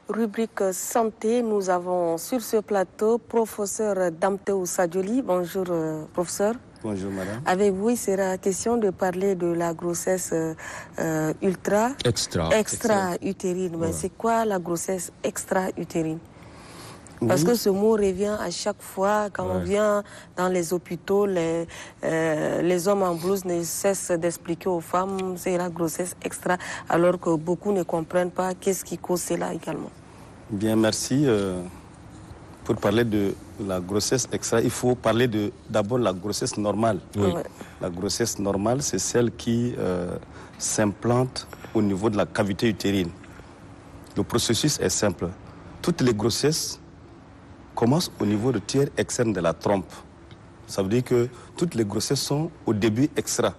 Rubrique santé, nous avons sur ce plateau professeur Damteou Sadjoli. Bonjour professeur. Bonjour madame. Avec vous, il sera question de parler de la grossesse extra-utérine. Mais c'est quoi la grossesse extra-utérine? Parce que ce mot revient à chaque fois quand on vient dans les hôpitaux, les hommes en blouse ne cessent d'expliquer aux femmes c'est la grossesse extra, alors que beaucoup ne comprennent pas qu'est-ce qui cause cela également. Bien, merci. Pour parler de la grossesse extra, il faut parler d'abord la grossesse normale. Oui. La grossesse normale, c'est celle qui s'implante au niveau de la cavité utérine. Le processus est simple. Toutes les grossesses commence au niveau du tiers externe de la trompe. Ça veut dire que toutes les grossesses sont au début extra.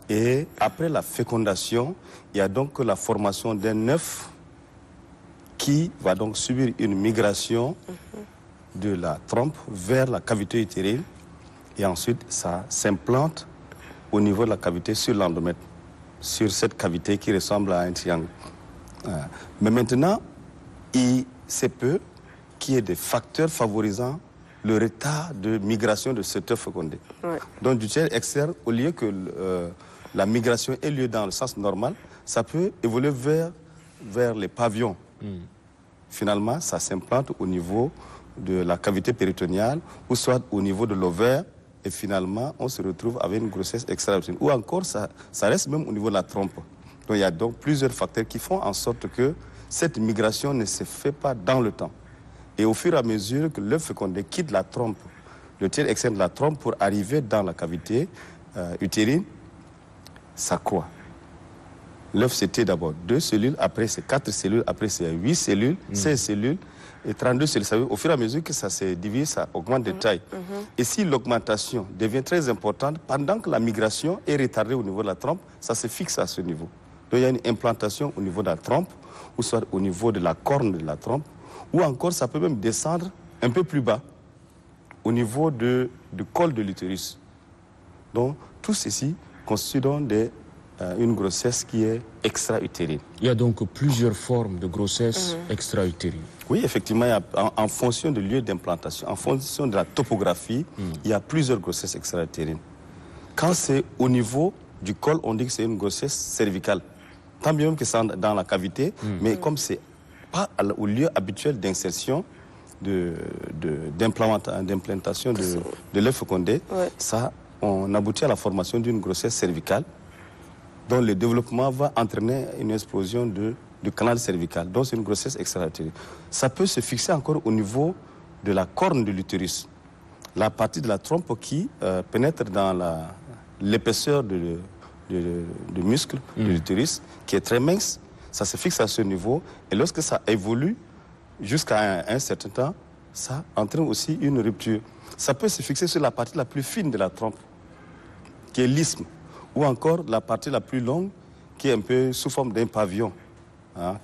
Et après la fécondation, il y a donc la formation d'un œuf qui va donc subir une migration de la trompe vers la cavité utérine. Et ensuite, ça s'implante au niveau de la cavité sur l'endomètre, sur cette cavité qui ressemble à un triangle. Mais maintenant, il se peut qu'il y ait des facteurs favorisant le retard de migration de cet œuf fécondé. Donc du tiers externe, au lieu que la migration ait lieu dans le sens normal, ça peut évoluer vers les pavillons. Finalement, ça s'implante au niveau de la cavité péritoniale ou soit au niveau de l'ovaire et finalement, on se retrouve avec une grossesse extra-utérine. Ou encore, ça reste même au niveau de la trompe. Donc il y a donc plusieurs facteurs qui font en sorte que cette migration ne se fait pas dans le temps. Et au fur et à mesure que l'œuf fécondé quitte la trompe, le tiers externe de la trompe pour arriver dans la cavité utérine, ça croît. L'œuf c'était d'abord 2 cellules, après c'est 4 cellules, après c'est 8 cellules, 16 cellules et 32 cellules. Ça veut dire, au fur et à mesure que ça se divise, ça augmente de taille. Et si l'augmentation devient très importante, pendant que la migration est retardée au niveau de la trompe, ça se fixe à ce niveau. Donc il y a une implantation au niveau de la trompe, ou soit au niveau de la corne de la trompe, ou encore ça peut même descendre un peu plus bas, au niveau du col de l'utérus. Donc tout ceci constitue donc une grossesse qui est extra-utérine. Il y a donc plusieurs formes de grossesse extra-utérine. Oui, effectivement, il y a, en fonction du lieu d'implantation, en fonction de la topographie, il y a plusieurs grossesses extra-utérines. Quand c'est au niveau du col, on dit que c'est une grossesse cervicale. Tant bien même que c'est dans la cavité, mais comme c'est pas au lieu habituel d'insertion, d'implantation de l'œuf fécondé, ça, on aboutit à la formation d'une grossesse cervicale dont le développement va entraîner une explosion du canal cervical. Donc c'est une grossesse extra-utérine. Ça peut se fixer encore au niveau de la corne de l'utérus. La partie de la trompe qui pénètre dans l'épaisseur du muscle de l'utérus, qui est très mince, ça se fixe à ce niveau. Et lorsque ça évolue jusqu'à un certain temps, ça entraîne aussi une rupture. Ça peut se fixer sur la partie la plus fine de la trompe, qui est l'isthme, ou encore la partie la plus longue, qui est un peu sous forme d'un pavillon,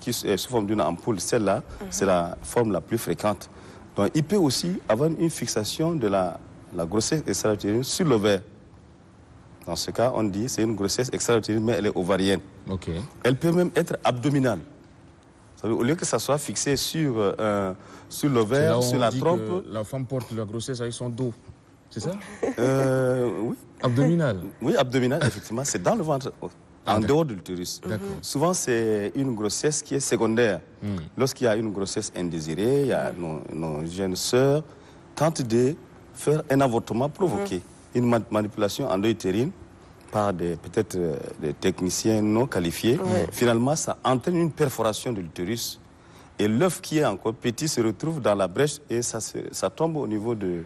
qui est sous forme d'une ampoule. Celle-là, c'est la forme la plus fréquente. Donc il peut aussi avoir une fixation de la grossesse extra-utérine sur l'ovaire. Dans ce cas, on dit que c'est une grossesse extra-utérine, mais elle est ovarienne. Elle peut même être abdominale. Ça veut dire, au lieu que ça soit fixé sur l'ovaire, sur la trompe... La femme porte la grossesse avec son dos, c'est ça? Oui. Abdominal. Oui, abdominal, effectivement. C'est dans le ventre, en dehors de l'utérus. Souvent, c'est une grossesse qui est secondaire. Lorsqu'il y a une grossesse indésirée, il y a nos jeunes sœurs tentent de faire un avortement provoqué. Une manipulation endo-utérine par peut-être des techniciens non qualifiés. Finalement, ça entraîne une perforation de l'utérus. Et l'œuf qui est encore petit se retrouve dans la brèche et ça tombe au niveau de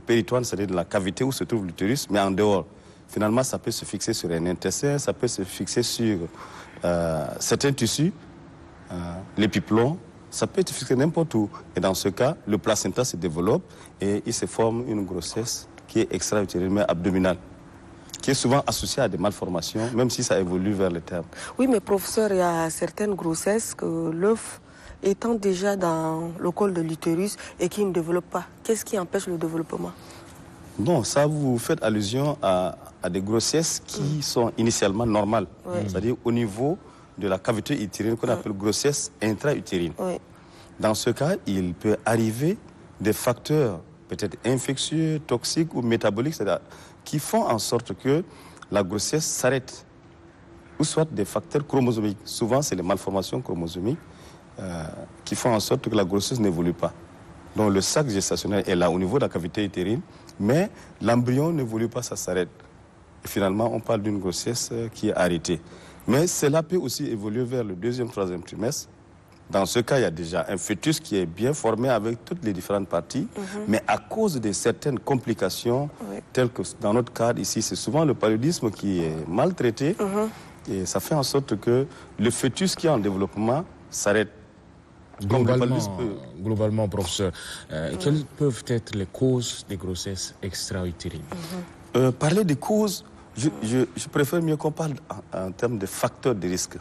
péritoine, c'est-à-dire de la cavité où se trouve l'utérus, mais en dehors. Finalement, ça peut se fixer sur un intestin, ça peut se fixer sur certains tissus, l'épiplomb, ça peut être fixé n'importe où. Et dans ce cas, le placenta se développe et il se forme une grossesse qui est extra-utérine, mais abdominale, qui est souvent associée à des malformations, même si ça évolue vers le terme. Oui, mais professeur, il y a certaines grossesses que l'œuf étant déjà dans le col de l'utérus et qui ne développe pas. Qu'est-ce qui empêche le développement? Non, ça, vous faites allusion à des grossesses qui sont initialement normales, c'est-à-dire au niveau de la cavité utérine qu'on appelle grossesse intra-utérine. Dans ce cas, il peut arriver des facteurs peut-être infectieux, toxiques ou métaboliques, qui font en sorte que la grossesse s'arrête. Ou soit des facteurs chromosomiques. Souvent, c'est les malformations chromosomiques qui font en sorte que la grossesse n'évolue pas. Donc le sac gestationnel est là au niveau de la cavité utérine, mais l'embryon n'évolue pas, ça s'arrête. Et finalement, on parle d'une grossesse qui est arrêtée. Mais cela peut aussi évoluer vers le 2e, 3e trimestre. Dans ce cas, il y a déjà un fœtus qui est bien formé avec toutes les différentes parties, mais à cause de certaines complications, telles que dans notre cadre ici, c'est souvent le paludisme qui est maltraité, et ça fait en sorte que le fœtus qui est en développement s'arrête. Globalement, professeur, quelles peuvent être les causes des grossesses extra-utérines? Parler des causes, je préfère mieux qu'on parle en termes de facteurs de risque.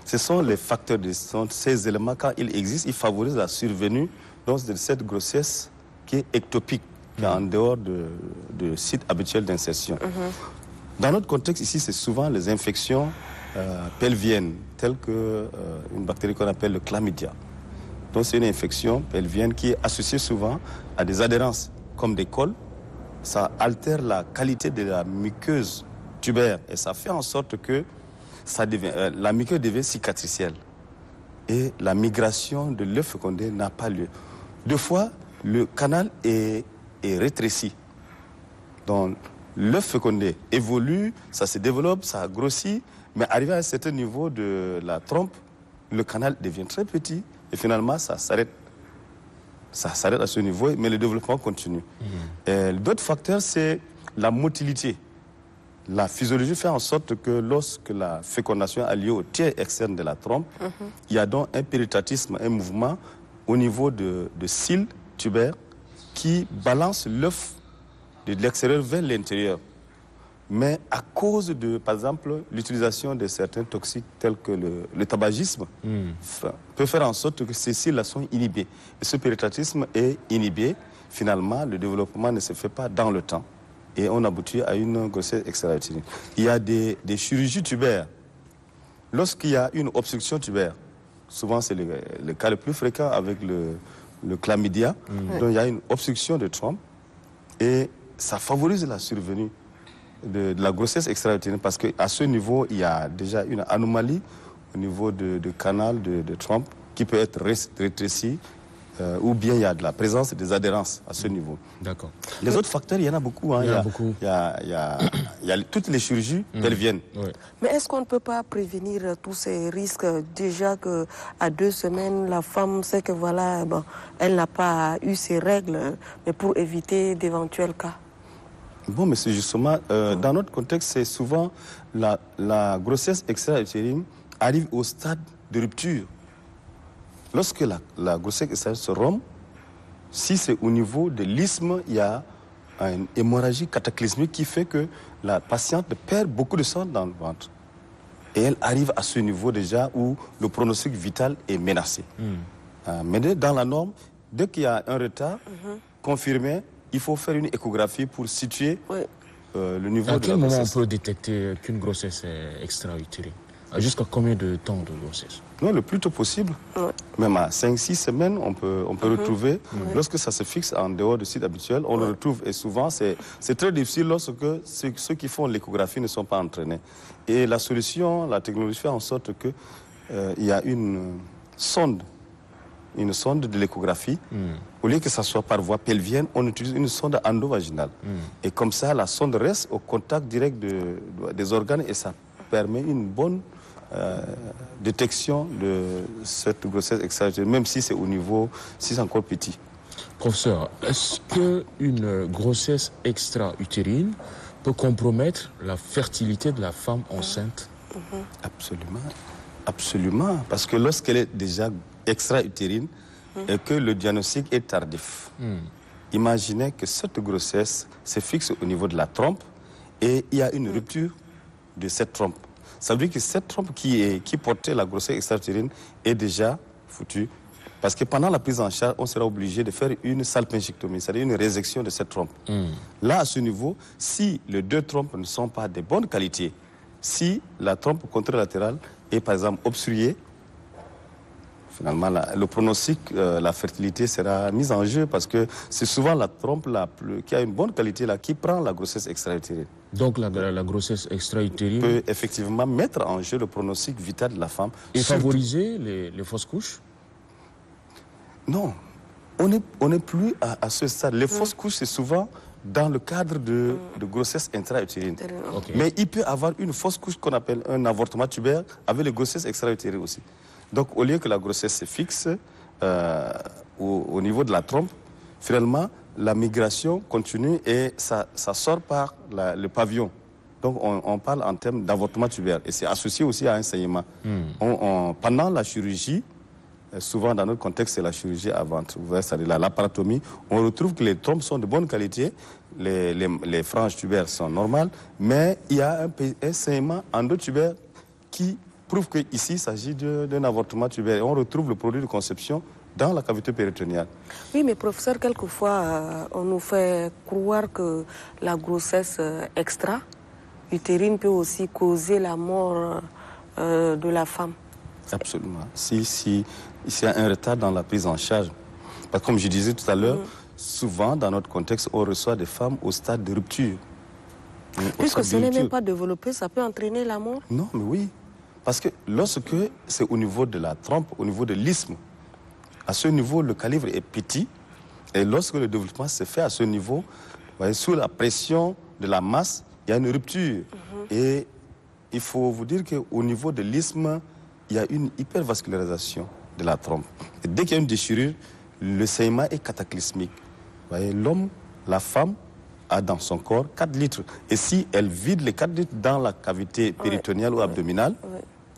Ce sont les facteurs de risque, ces éléments, quand ils existent, ils favorisent la survenue de cette grossesse qui est ectopique, qui est en dehors de site habituel d'insertion. Dans notre contexte ici, c'est souvent les infections pelviennes, telles qu'une bactérie qu'on appelle le chlamydia. Donc c'est une infection pelvienne qui est associée souvent à des adhérences, comme des cols. Ça altère la qualité de la muqueuse tubaire et ça fait en sorte que la muqueuse devient cicatricielle. Et la migration de l'œuf fécondé n'a pas lieu. Deux fois, le canal est rétréci. Donc l'œuf fécondé évolue, ça se développe, ça grossit, mais arrivé à un certain niveau de la trompe, le canal devient très petit et finalement ça s'arrête. Ça s'arrête à ce niveau, mais le développement continue. D'autres facteurs, c'est la motilité. La physiologie fait en sorte que lorsque la fécondation a lieu au tiers externe de la trompe, il y a donc un péritatisme, un mouvement au niveau de cils tubaires qui balance l'œuf de l'extérieur vers l'intérieur. Mais à cause de, par exemple, l'utilisation de certains toxiques tels que le tabagisme, peut faire en sorte que ces cils-là sont inhibés. Et ce péritatisme est inhibé. Finalement, le développement ne se fait pas dans le temps. Et on aboutit à une grossesse extra-utérine. Il y a des chirurgies tubaires. Lorsqu'il y a une obstruction tubaire, souvent c'est le cas le plus fréquent avec le chlamydia, donc il y a une obstruction de trompe et ça favorise la survenue de la grossesse extra-utérine parce qu'à ce niveau, il y a déjà une anomalie au niveau de canal de trompe qui peut être rétréci ou bien il y a de la présence des adhérences à ce niveau. D'accord. Les autres facteurs, il y en a beaucoup. Il y a toutes les chirurgies pelviennes. Mais est-ce qu'on ne peut pas prévenir tous ces risques déjà qu'à 2 semaines, la femme sait que voilà, bon, elle n'a pas eu ses règles, mais pour éviter d'éventuels cas? Bon, mais c'est justement, dans notre contexte, c'est souvent la grossesse extra-utérine arrive au stade de rupture. Lorsque la grossesse extra-utérine se rompt, si c'est au niveau de l'isthme, il y a une hémorragie cataclysmique qui fait que la patiente perd beaucoup de sang dans le ventre. Et elle arrive à ce niveau déjà où le pronostic vital est menacé. Mais dans la norme, dès qu'il y a un retard confirmé, il faut faire une échographie pour situer le niveau de la grossesse. À quel moment on peut détecter qu'une grossesse est extra-utérine? Jusqu'à combien de temps de grossesse? Non, le plus tôt possible. Même à 5-6 semaines, on peut retrouver. Lorsque ça se fixe en dehors du site habituel, on le retrouve. Et souvent, c'est très difficile lorsque ceux qui font l'échographie ne sont pas entraînés. Et la solution, la technologie fait en sorte qu'il y a une sonde de l'échographie. Au lieu que ça soit par voie pelvienne, on utilise une sonde endovaginale. Et comme ça, la sonde reste au contact direct des organes et ça permet une bonne détection de cette grossesse extra-utérine, même si c'est au niveau, si c'est encore petit. Professeur, est-ce qu'une grossesse extra-utérine peut compromettre la fertilité de la femme enceinte? Absolument. Absolument. Parce que lorsqu'elle est déjà extra-utérine et que le diagnostic est tardif, imaginez que cette grossesse se fixe au niveau de la trompe et il y a une rupture de cette trompe. Ça veut dire que cette trompe qui portait la grossesse extra-utérine est déjà foutue. Parce que pendant la prise en charge, on sera obligé de faire une salpingectomie, c'est-à-dire une résection de cette trompe. Là, à ce niveau, si les 2 trompes ne sont pas de bonne qualité, si la trompe contralatérale est par exemple obstruée, Finalement, le pronostic, la fertilité sera mise en jeu parce que c'est souvent la trompe qui a une bonne qualité là, qui prend la grossesse extra-utérine. Donc la grossesse extra-utérine peut effectivement mettre en jeu le pronostic vital de la femme. Et favoriser les fausses couches? Non, on n'est plus à ce stade. Les fausses couches, c'est souvent dans le cadre de grossesse intra-utérine. Okay. Mais il peut avoir une fausse couche qu'on appelle un avortement tubaire avec les grossesses extra-utérines aussi. Donc au lieu que la grossesse se fixe au niveau de la trompe, finalement, la migration continue et ça sort par le pavillon. Donc on parle en termes d'avortement tubaire et c'est associé aussi à un saignement. Pendant la chirurgie, souvent dans notre contexte c'est la chirurgie avant, c'est-à-dire la laparotomie, on retrouve que les trompes sont de bonne qualité, les franges tubaires sont normales, mais il y a un saignement endotubère qui prouve qu'ici il s'agit d'un avortement tubaire et on retrouve le produit de conception dans la cavité péritonéale. Oui, mais professeur, quelquefois, on nous fait croire que la grossesse extra-utérine peut aussi causer la mort de la femme. Absolument. Si il y a un retard dans la prise en charge. Parce que comme je disais tout à l'heure, souvent dans notre contexte, on reçoit des femmes au stade de rupture. Puisque ce n'est même pas développé, ça peut entraîner la mort? Non, mais oui. Parce que lorsque c'est au niveau de la trompe, au niveau de l'isthme, à ce niveau, le calibre est petit. Et lorsque le développement se fait à ce niveau, vous voyez, sous la pression de la masse, il y a une rupture. Et il faut vous dire qu'au niveau de l'isthme, il y a une hypervascularisation de la trompe. Et dès qu'il y a une déchirure, le saignement est cataclysmique. Vous voyez, l'homme, la femme, a dans son corps 4 litres. Et si elle vide les 4 litres dans la cavité péritonéale ou abdominale,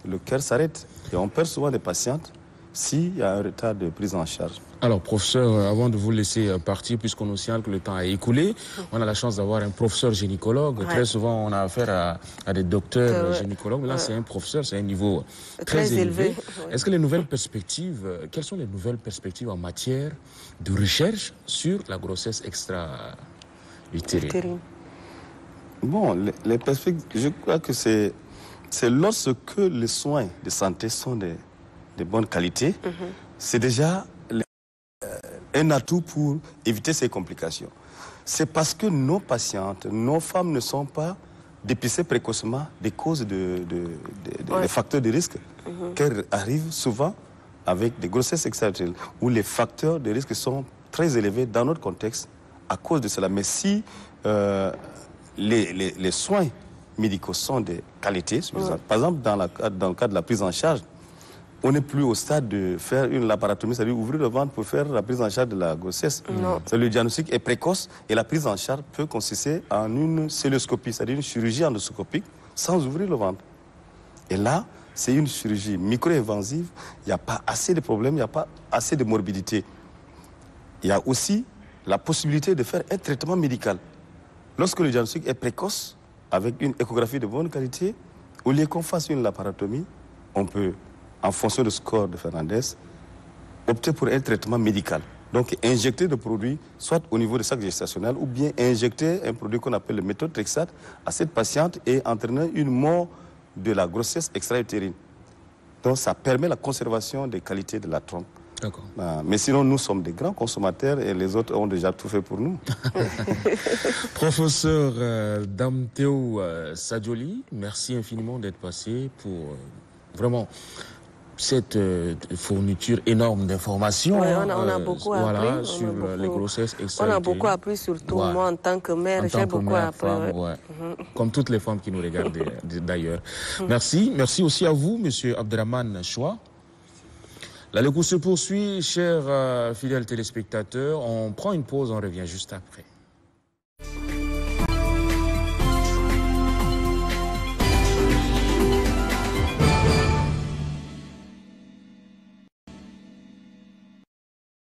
le cœur s'arrête. Et on perd souvent des patientes s'il y a un retard de prise en charge. Alors, professeur, avant de vous laisser partir, puisqu'on nous signale que le temps a écoulé, on a la chance d'avoir un professeur gynécologue. Ouais. Très souvent, on a affaire à des docteurs gynécologues. Là, c'est un professeur, c'est un niveau très élevé. Est-ce que les nouvelles perspectives, quelles sont les nouvelles perspectives en matière de recherche sur la grossesse extra-utérine? Bon, les perspectives, je crois que c'est lorsque les soins de santé sont de bonne qualité, c'est déjà un atout pour éviter ces complications. C'est parce que nos patientes, nos femmes ne sont pas dépistées précocement des causes des facteurs de risque qu'elles arrivent souvent avec des grossesses extra-utérines où les facteurs de risque sont très élevés dans notre contexte à cause de cela. Mais si les soins médicaux sont de qualité suffisante, par exemple dans le cadre de la prise en charge, on n'est plus au stade de faire une laparotomie, c'est-à-dire ouvrir le ventre pour faire la prise en charge de la grossesse. Le diagnostic est précoce et la prise en charge peut consister en une cœlioscopie, c'est-à-dire une chirurgie endoscopique sans ouvrir le ventre. Et là, c'est une chirurgie micro-invasive, il n'y a pas assez de problèmes, il n'y a pas assez de morbidité. Il y a aussi la possibilité de faire un traitement médical. Lorsque le diagnostic est précoce, avec une échographie de bonne qualité, au lieu qu'on fasse une laparotomie, on peut, en fonction du score de Fernandez, opter pour un traitement médical. Donc injecter des produits, soit au niveau du sac gestationnel, ou bien injecter un produit qu'on appelle le méthotrexate à cette patiente et entraîner une mort de la grossesse extra-utérine. Donc ça permet la conservation des qualités de la trompe. D'accord. Mais sinon, nous sommes des grands consommateurs et les autres ont déjà tout fait pour nous. Professeur Damteo Sadjoli, merci infiniment d'être passé pour vraiment cette fourniture énorme d'informations. Ouais, on a beaucoup appris. Sur les grossesses extra-utérines. On a beaucoup appris, surtout moi en tant que mère, j'ai beaucoup appris. Comme toutes les femmes qui nous regardent d'ailleurs. Merci. Merci aussi à vous, monsieur Abderrahmane Choua. La lecture se poursuit, chers fidèles téléspectateurs. On prend une pause, on revient juste après.